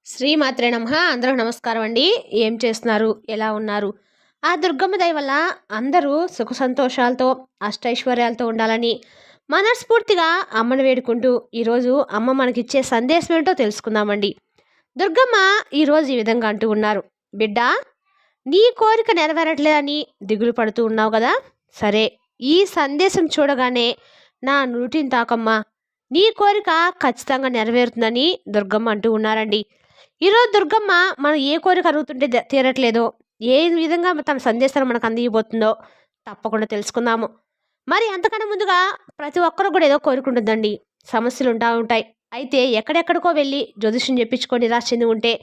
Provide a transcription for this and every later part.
శ్రీమాత్రే నమః. అందరూ నమస్కారం అండి. ఏం చేస్తున్నారు? ఎలా ఉన్నారు? ఆ దుర్గమ్మ దయ వల్ల అందరూ సుఖ సంతోషాలతో, అష్టైశ్వర్యాలతో ఉండాలని మనస్ఫూర్తిగా అమ్మను వేడుకుంటూ ఈరోజు అమ్మ మనకిచ్చే సందేశం ఏంటో తెలుసుకుందామండి. దుర్గమ్మ ఈరోజు ఈ విధంగా అంటూ ఉన్నారు. బిడ్డా, నీ కోరిక నెరవేరట్లేదని దిగులు పడుతూ ఉన్నావు కదా. సరే, ఈ సందేశం చూడగానే నా నుడిటిని తాకమ్మా, నీ కోరిక ఖచ్చితంగా నెరవేరుతుందని దుర్గమ్మ అంటూ ఉన్నారండి. ఈరోజు దుర్గమ్మ మనం ఏ కోరిక అడుగుతుంటే తీరట్లేదో, ఏ విధంగా తన సందేశాన్ని మనకు అందియబోతుందో తప్పకుండా తెలుసుకుందాము. మరి అంతకన్నా ముందుగా ప్రతి ఒక్కరు కూడా ఏదో కోరిక ఉంటుందండి. సమస్యలు ఉంటాయి. అయితే ఎక్కడెక్కడికో వెళ్ళి జ్యోతిష్యం చెప్పించుకొని నిరాశ చెంది ఉంటే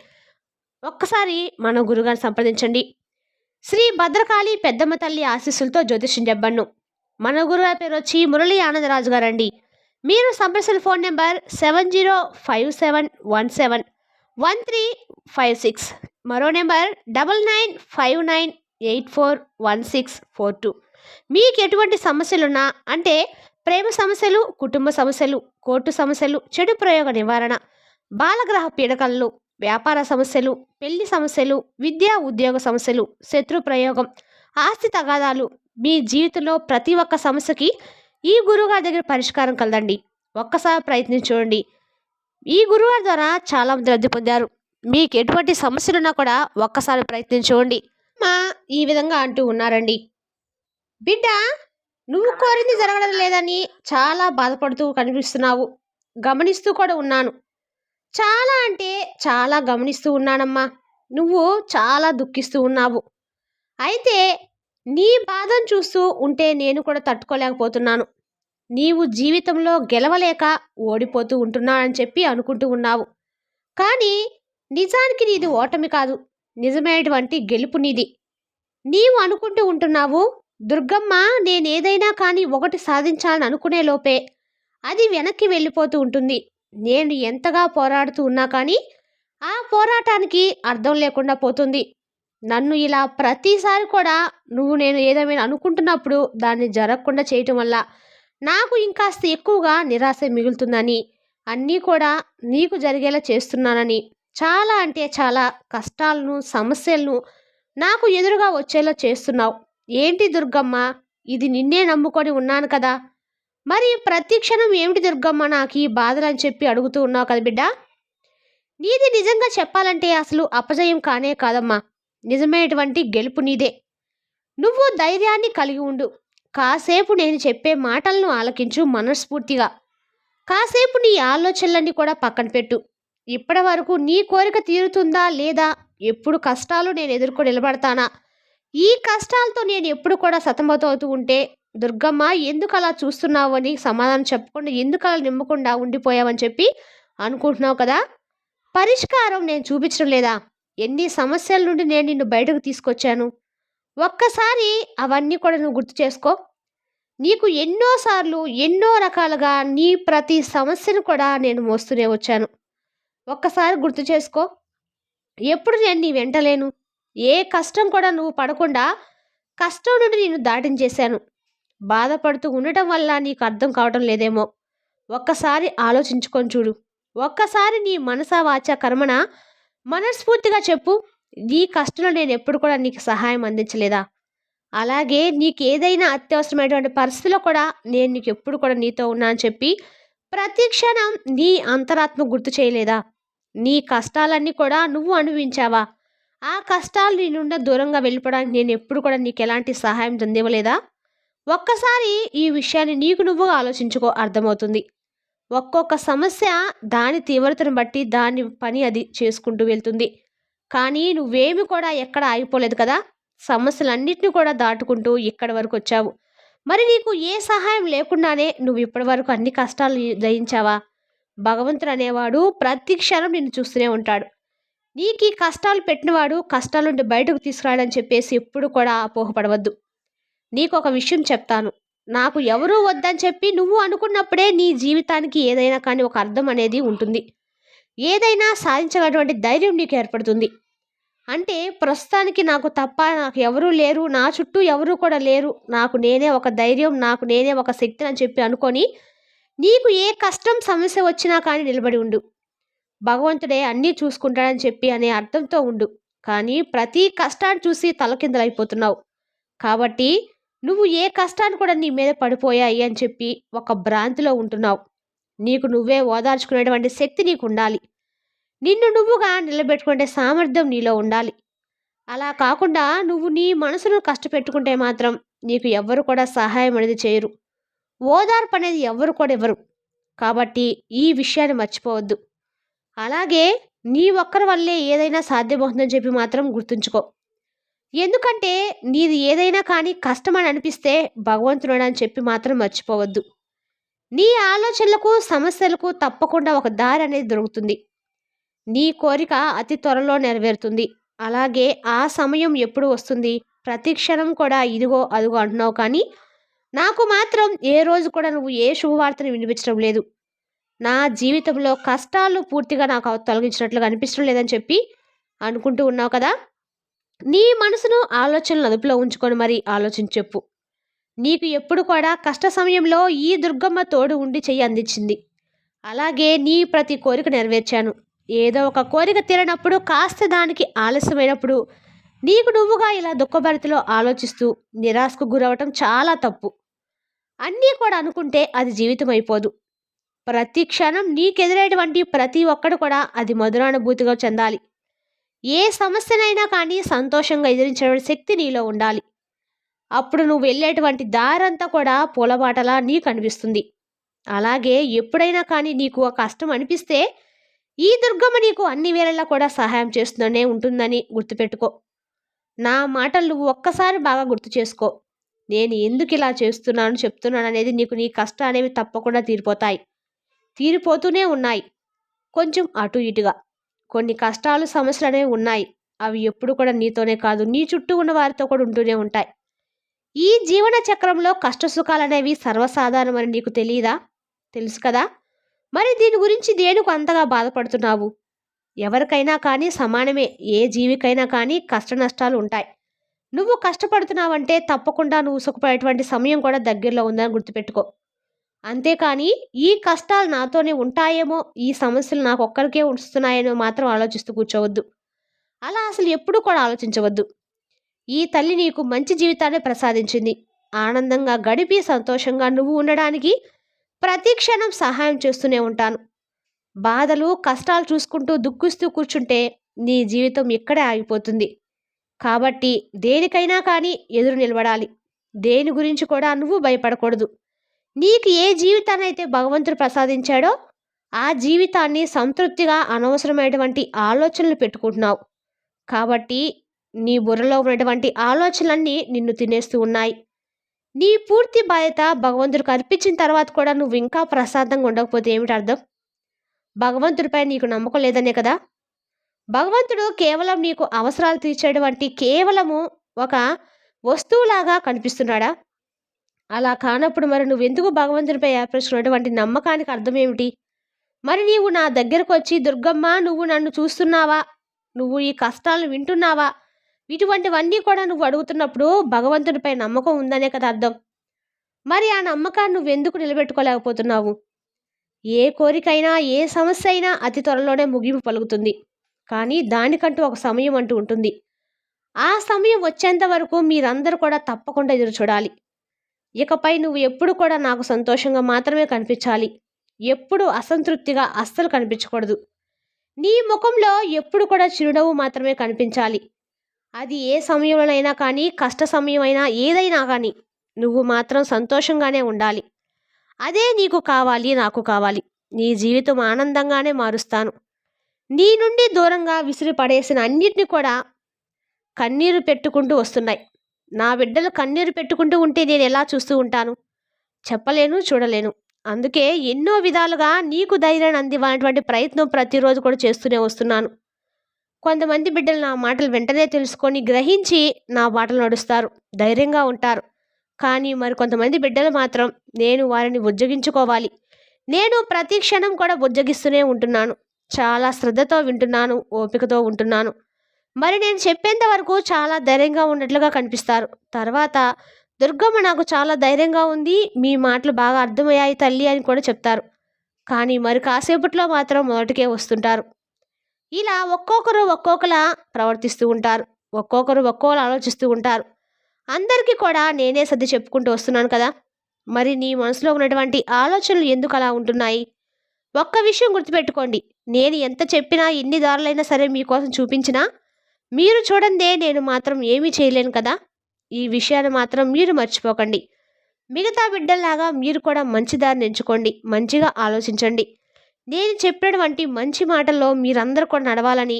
ఒక్కసారి మన గురుగారిని సంప్రదించండి. శ్రీ భద్రకాళి పెద్దమ్మ తల్లి ఆశీస్సులతో జ్యోతిష్యం చెప్పను. మన గురుగారి పేరు వచ్చి మురళీ ఆనందరాజు గారండి. మీరు సంప్రదించిన ఫోన్ నెంబర్ 7057171356. మరో నెంబర్ 9959841642. మీకు ఎటువంటి సమస్యలున్నా, అంటే ప్రేమ సమస్యలు, కుటుంబ సమస్యలు, కోర్టు సమస్యలు, చెడు ప్రయోగ నివారణ, బాలగ్రహ పీడకలలు, వ్యాపార సమస్యలు, పెళ్లి సమస్యలు, విద్యా ఉద్యోగ సమస్యలు, శత్రు ప్రయోగం, ఆస్తి తగాదాలు, మీ జీవితంలో ప్రతి ఒక్క సమస్యకి ఈ గురువుగారి దగ్గర పరిష్కారం కలదండి. ఒక్కసారి ప్రయత్నించి చూడండి. ఈ గురువుగారి ద్వారా చాలా మంది లబ్ధి పొందారు. మీకు ఎటువంటి సమస్యలున్నా కూడా ఒక్కసారి ప్రయత్నించుకోండి. మా ఈ విధంగా అంటూ ఉన్నారండి. బిడ్డ, నువ్వు కోరింది జరగడం లేదని చాలా బాధపడుతూ కనిపిస్తున్నావు. గమనిస్తూ కూడా ఉన్నాను. చాలా అంటే చాలా గమనిస్తూ ఉన్నానమ్మా. నువ్వు చాలా దుఃఖిస్తూ ఉన్నావు. అయితే నీ బాధను చూస్తూ ఉంటే నేను కూడా తట్టుకోలేకపోతున్నాను. నీవు జీవితంలో గెలవలేక ఓడిపోతూ ఉంటున్నానని చెప్పి అనుకుంటూ ఉన్నావు. కానీ నిజానికి నీది ఓటమి కాదు, నిజమైనటువంటి గెలుపు నీది. నీవు అనుకుంటూ ఉంటున్నావు, దుర్గమ్మ నేనేదైనా కానీ ఒకటి సాధించాలని అనుకునే లోపే అది వెనక్కి వెళ్ళిపోతూ ఉంటుంది. నేను ఎంతగా పోరాడుతూ ఉన్నా కానీ ఆ పోరాటానికి అర్థం లేకుండా పోతుంది. నన్ను ఇలా ప్రతిసారి కూడా నేను ఏదేమైనా అనుకుంటున్నప్పుడు దాన్ని జరగకుండా చేయటం వల్ల నాకు ఇంకాస్త ఎక్కువగా నిరాశ మిగులుతుందని, అన్నీ కూడా నీకు జరిగేలా చేస్తున్నానని, చాలా అంటే చాలా కష్టాలను, సమస్యలను నాకు ఎదురుగా వచ్చేలా చేస్తున్నావు. ఏంటి దుర్గమ్మ, ఇది నిన్నే నమ్ముకొని ఉన్నాను కదా, మరి ప్రతి క్షణం ఏమిటి దుర్గమ్మ నాకు ఈ బాధలు అని చెప్పి అడుగుతూ ఉన్నావు కదా బిడ్డ. నీది నిజంగా చెప్పాలంటే అసలు అపజయం కానే కాదమ్మా, నిజమైనటువంటి గెలుపు నీదే. నువ్వు ధైర్యాన్ని కలిగి ఉండు. కాసేపు నేను చెప్పే మాటలను ఆలకించు మనస్ఫూర్తిగా. కాసేపు నీ ఆలోచనలన్నీ కూడా పక్కన పెట్టు. ఇప్పటి వరకు నీ కోరిక తీరుతుందా లేదా, ఎప్పుడు కష్టాలు నేను ఎదుర్కొని నిలబడతానా, ఈ కష్టాలతో నేను ఎప్పుడు కూడా సతమతవుతూ ఉంటే, దుర్గమ్మ ఎందుకు అలా చూస్తున్నావు అని సమాధానం చెప్పకుండా ఎందుకు అలా నిమ్మకుండా ఉండిపోయావని చెప్పి అనుకుంటున్నావు కదా. పరిష్కారం నేను చూపించడం లేదా? ఎన్ని సమస్యల నుండి నేను నిన్ను బయటకు తీసుకొచ్చాను. ఒక్కసారి అవన్నీ కూడా నువ్వు గుర్తు చేసుకో. నీకు ఎన్నోసార్లు ఎన్నో రకాలుగా నీ ప్రతి సమస్యను కూడా నేను మోస్తూనే వచ్చాను. ఒక్కసారి గుర్తు చేసుకో. ఎప్పుడు నేను నీ వెంటలేను. ఏ కష్టం కూడా నువ్వు పడకుండా కష్టం నుండి నేను దాటించేశాను. బాధపడుతూ ఉండటం వల్ల నీకు అర్థం కావడం లేదేమో. ఒక్కసారి ఆలోచించుకొని చూడు. ఒక్కసారి నీ మనసా వాచ కర్మన మనస్ఫూర్తిగా చెప్పు, నీ కష్టంలో నేను ఎప్పుడు కూడా నీకు సహాయం అందించలేదా? అలాగే నీకు ఏదైనా అత్యవసరమైనటువంటి పరిస్థితిలో కూడా నేను నీకు ఎప్పుడు కూడా నీతో ఉన్నా అని చెప్పి ప్రతి క్షణం నీ అంతరాత్మ గుర్తు చేయలేదా? నీ కష్టాలన్నీ కూడా నువ్వు అనుభవించావా? ఆ కష్టాలు నీ నుండి దూరంగా వెళ్ళిపోవడానికి నేను ఎప్పుడు కూడా నీకు ఎలాంటి సహాయం అందివ్వలేదా? ఒక్కసారి ఈ విషయాన్ని నీకు నువ్వుగా ఆలోచించుకో, అర్థమవుతుంది. ఒక్కొక్క సమస్య దాని తీవ్రతను బట్టి దాని పని అది చేసుకుంటూ వెళ్తుంది. కానీ నువ్వేమి కూడా ఎక్కడ ఆగిపోలేదు కదా. సమస్యలన్నిటిని కూడా దాటుకుంటూ ఇక్కడి వరకు వచ్చావు. మరి నీకు ఏ సహాయం లేకుండానే నువ్వు ఇప్పటి వరకు అన్ని కష్టాలు జయించావా? భగవంతుడు అనేవాడు ప్రతి క్షణం నిన్ను చూస్తూనే ఉంటాడు. నీకు ఈ కష్టాలు పెట్టినవాడు కష్టాల నుండి బయటకు తీసుకురాడని చెప్పేసి ఎప్పుడు కూడా అపోహపడవద్దు. నీకు ఒక విషయం చెప్తాను. నాకు ఎవరూ వద్దని చెప్పి నువ్వు అనుకున్నప్పుడే నీ జీవితానికి ఏదైనా కానీ ఒక అర్థం అనేది ఉంటుంది. ఏదైనా సాధించగలటువంటి ధైర్యం నీకు ఏర్పడుతుంది. అంటే ప్రస్తుతానికి నాకు తప్ప నాకు ఎవరూ లేరు, నా చుట్టూ ఎవరూ కూడా లేరు, నాకు నేనే ఒక ధైర్యం, నాకు నేనే ఒక శక్తిని అని చెప్పి అనుకొని నీకు ఏ కష్టం సమస్య వచ్చినా కానీ నిలబడి ఉండు. భగవంతుడే అన్నీ చూసుకుంటాడని చెప్పి అనే అర్థంతో ఉండు. కానీ ప్రతి కష్టాన్ని చూసి తలకిందులైపోతున్నావు. కాబట్టి నువ్వు ఏ కష్టాన్ని కూడా నీ మీద పడిపోయాయి అని చెప్పి ఒక భ్రాంతిలో ఉంటున్నావు. నీకు నువ్వే ఓదార్చుకునేటువంటి శక్తి నీకు ఉండాలి. నిన్ను నువ్వుగా నిలబెట్టుకునే సామర్థ్యం నీలో ఉండాలి. అలా కాకుండా నువ్వు నీ మనసును కష్టపెట్టుకుంటే మాత్రం నీకు ఎవ్వరు కూడా సహాయం అనేది చేయరు. ఓదార్పు అనేది ఎవ్వరు కూడా ఇవ్వరు. కాబట్టి ఈ విషయాన్ని మర్చిపోవద్దు. అలాగే నీ ఒక్కరి వల్లే ఏదైనా సాధ్యమవుతుందని చెప్పి మాత్రం గుర్తుంచుకో. ఎందుకంటే నీది ఏదైనా కానీ కష్టమని అనిపిస్తే భగవంతుడని చెప్పి మాత్రం మర్చిపోవద్దు. నీ ఆలోచనలకు సమస్యలకు తప్పకుండా ఒక దారి అనేది దొరుకుతుంది. నీ కోరిక అతి త్వరలో నెరవేరుతుంది. అలాగే ఆ సమయం ఎప్పుడు వస్తుంది? ప్రతి క్షణం కూడా ఇదిగో అదిగో అంటున్నావు, కానీ నాకు మాత్రం ఏ రోజు కూడా నువ్వు ఏ శుభవార్తను వినిపించడం లేదు. నా జీవితంలో కష్టాలు పూర్తిగా నాకు తొలగించినట్లుగా అనిపించడం లేదని చెప్పి అనుకుంటూ ఉన్నావు కదా. నీ మనసును ఆలోచనలు అదుపులో ఉంచుకొని మరి ఆలోచించి చెప్పు. నీకు ఎప్పుడు కూడా కష్ట సమయంలో ఈ దుర్గమ్మ తోడు ఉండి చెయ్యి అందించింది. అలాగే నీ ప్రతి కోరిక నెరవేర్చాను. ఏదో ఒక కోరిక తీరనప్పుడు, కాస్త దానికి ఆలస్యమైనప్పుడు నీకు నువ్వుగా ఇలా దుఃఖభరితలో ఆలోచిస్తూ నిరాశకు గురవటం చాలా తప్పు. అన్నీ కూడా అనుకుంటే అది జీవితం అయిపోదు. ప్రతి క్షణం నీకెదురైనటువంటి ప్రతి ఒక్కడు కూడా అది మధురానుభూతిగా చెందాలి. ఏ సమస్యనైనా కానీ సంతోషంగా ఎదిరించే శక్తి నీలో ఉండాలి. అప్పుడు నువ్వు వెళ్ళేటువంటి దారంతా కూడా పూలబాటలా నీకు అనిపిస్తుంది. అలాగే ఎప్పుడైనా కానీ నీకు ఒక కష్టం అనిపిస్తే ఈ దుర్గమ్మ నీకు అన్ని వేళలా కూడా సహాయం చేస్తూనే ఉంటుందని గుర్తుపెట్టుకో. నా మాటలు నువ్వు ఒక్కసారి బాగా గుర్తు చేసుకో. నేను ఎందుకు ఇలా చెప్తున్నాను అనేది నీకు నీ కష్టం అనేవి తప్పకుండా తీరిపోతాయి. తీరిపోతూనే ఉన్నాయి. కొంచెం అటు ఇటుగా కొన్ని కష్టాలు సమస్యలు అనేవి ఉన్నాయి. అవి ఎప్పుడు కూడా నీతోనే కాదు, నీ చుట్టూ ఉన్న వారితో కూడా ఉంటూనే ఉంటాయి. ఈ జీవన చక్రంలో కష్ట సుఖాలు అనేవి సర్వసాధారణమని నీకు తెలియదా? తెలుసు కదా. మరి దీని గురించి దేనికి అంతగా బాధపడుతున్నావు? ఎవరికైనా కానీ సమానమే. ఏ జీవికైనా కానీ కష్ట నష్టాలు ఉంటాయి. నువ్వు కష్టపడుతున్నావంటే తప్పకుండా నువ్వు సుఖపడేటువంటి సమయం కూడా దగ్గరలో ఉందని గుర్తుపెట్టుకో. అంతేకాని ఈ కష్టాలు నాతోనే ఉంటాయేమో, ఈ సమస్యలు నాకు ఒక్కరికే వస్తున్నాయేమో మాత్రం ఆలోచిస్తూ కూర్చోవద్దు. అలా అసలు ఎప్పుడూ కూడా ఆలోచించవద్దు. ఈ తల్లి నీకు మంచి జీవితాన్ని ప్రసాదించింది. ఆనందంగా గడిపి సంతోషంగా నువ్వు ఉండడానికి ప్రతి క్షణం సహాయం చేస్తూనే ఉంటాను. బాధలు కష్టాలు చూసుకుంటూ దుఃఖిస్తూ కూర్చుంటే నీ జీవితం ఇక్కడే ఆగిపోతుంది. కాబట్టి దేనికైనా కానీ ఎదురు నిలబడాలి. దేని గురించి కూడా నువ్వు భయపడకూడదు. నీకు ఏ జీవితాన్ని అయితే భగవంతుడు ప్రసాదించాడో ఆ జీవితాన్ని సంతృప్తిగా అనవసరమైనటువంటి ఆలోచనలు పెట్టుకుంటున్నావు. కాబట్టి నీ బుర్రలో ఉన్నటువంటి ఆలోచనలన్నీ నిన్ను తినేస్తూ ఉన్నాయి. నీ పూర్తి బాధ్యత భగవంతుడికి అర్పించిన తర్వాత కూడా నువ్వు ఇంకా ప్రశాంతంగా ఉండకపోతే ఏమిటి అర్థం? భగవంతుడిపై నీకు నమ్మకం లేదనే కదా. భగవంతుడు కేవలం నీకు అవసరాలు తీర్చేటువంటి కేవలము ఒక వస్తువులాగా కనిపిస్తున్నాడా? అలా కానప్పుడు మరి నువ్వెందుకు భగవంతుడిపై ఏర్పరచుకున్నటువంటి నమ్మకానికి అర్థం ఏమిటి? మరి నీవు నా దగ్గరకు వచ్చి దుర్గమ్మ నువ్వు నన్ను చూస్తున్నావా, నువ్వు ఈ కష్టాలను వింటున్నావా, ఇటువంటివన్నీ కూడా నువ్వు అడుగుతున్నప్పుడు భగవంతుడిపై నమ్మకం ఉందనే కదా అర్థం. మరి ఆ నమ్మకాన్ని నువ్వెందుకు నిలబెట్టుకోలేకపోతున్నావు? ఏ కోరికైనా ఏ సమస్య అయినా అతి త్వరలోనే ముగింపు పలుకుతుంది. కానీ దానికంటూ ఒక సమయం అంటూ ఉంటుంది. ఆ సమయం వచ్చేంత వరకు మీరందరూ కూడా తప్పకుండా ఎదురు చూడాలి. ఇకపై నువ్వు ఎప్పుడు కూడా నాకు సంతోషంగా మాత్రమే కనిపించాలి. ఎప్పుడు అసంతృప్తిగా అస్సలు కనిపించకూడదు. నీ ముఖంలో ఎప్పుడు కూడా చిరునవ్వు మాత్రమే కనిపించాలి. అది ఏ సమయంలోనైనా కానీ, కష్ట సమయం అయినా ఏదైనా కానీ నువ్వు మాత్రం సంతోషంగానే ఉండాలి. అదే నీకు కావాలి, నాకు కావాలి. నీ జీవితం ఆనందంగానే మారుస్తాను. నీ నుండి దూరంగా విసిరి పడేసిన అన్నిటిని కూడా కన్నీరు పెట్టుకుంటూ వస్తున్నాయి. నా బిడ్డలు కన్నీరు పెట్టుకుంటూ ఉంటే నేను ఎలా చూస్తూ ఉంటాను? చెప్పలేను, చూడలేను. అందుకే ఎన్నో విధాలుగా నీకు ధైర్యాన్ని అందివ్వాలనేటువంటి ప్రయత్నం ప్రతిరోజు కూడా చేస్తూనే వస్తున్నాను. కొంతమంది బిడ్డలు నా మాటలు వెంటనే తెలుసుకొని గ్రహించి నా బాటలు నడుస్తారు, ధైర్యంగా ఉంటారు. కానీ మరి కొంతమంది బిడ్డలు మాత్రం నేను వారిని బుజ్జగించుకోవాలి. నేను ప్రతి క్షణం కూడా బుజ్జగిస్తూనే ఉంటున్నాను. చాలా శ్రద్ధతో వింటున్నాను, ఓపికతో ఉంటున్నాను. మరి నేను చెప్పేంత వరకు చాలా ధైర్యంగా ఉన్నట్లుగా కనిపిస్తారు. తర్వాత దుర్గమ్మ నాకు చాలా ధైర్యంగా ఉంది, మీ మాటలు బాగా అర్థమయ్యాయి తల్లి అని కూడా చెప్తారు. కానీ మరి కాసేపట్లో మాత్రం మొదటికే వస్తుంటారు. ఇలా ఒక్కొక్కరు ఒక్కొక్కలా ప్రవర్తిస్తూ ఉంటారు. ఒక్కొక్కరు ఒక్కోలా ఆలోచిస్తూ ఉంటారు. అందరికీ కూడా నేనే సర్ది చెప్పుకుంటూ వస్తున్నాను కదా! మరి నీ మనసులో ఉన్నటువంటి ఆలోచనలు ఎందుకు అలా ఉంటున్నాయి? ఒక్క విషయం గుర్తుపెట్టుకోండి. నేను ఎంత చెప్పినా, ఎన్ని దారులైనా సరే మీకోసం చూపించినా, మీరు చూడందే నేను మాత్రం ఏమీ చేయలేను కదా! ఈ విషయాన్ని మాత్రం మీరు మర్చిపోకండి. మిగతా బిడ్డల్లాగా మీరు కూడా మంచి దారిని ఎంచుకోండి. మంచిగా ఆలోచించండి. నేను చెప్పినటువంటి మంచి మాటల్లో మీరందరూ కూడా నడవాలని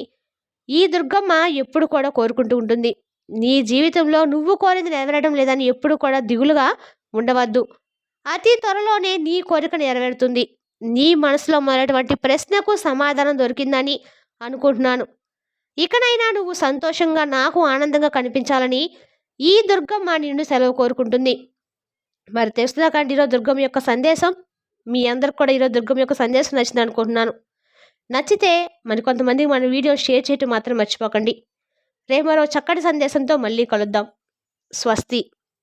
ఈ దుర్గమ్మ ఎప్పుడు కూడా కోరుకుంటూ ఉంటుంది. నీ జీవితంలో నువ్వు కోరింది నెరవేరడం లేదని ఎప్పుడు కూడా దిగులుగా ఉండవద్దు. అతి త్వరలోనే నీ కోరిక నెరవేరుతుంది. నీ మనసులో మొదలైనటువంటి ప్రశ్నకు సమాధానం దొరికిందని అనుకుంటున్నాను. ఇకనైనా నువ్వు సంతోషంగా, నాకు ఆనందంగా కనిపించాలని ఈ దుర్గమ్మ నిన్ను సెలవు కోరుకుంటుంది. మరి తెలుస్తుందా కండి ఈరోజు దుర్గమ్మ యొక్క సందేశం? మీ అందరికి కూడా ఈరోజు దుర్గమ్మ యొక్క సందేశం నచ్చింది అనుకుంటున్నాను. నచ్చితే మరి కొంతమందికి మన వీడియో షేర్ చేయటం మాత్రం మర్చిపోకండి. రేపు మరో చక్కటి సందేశంతో మళ్ళీ కలుద్దాం. స్వస్తి.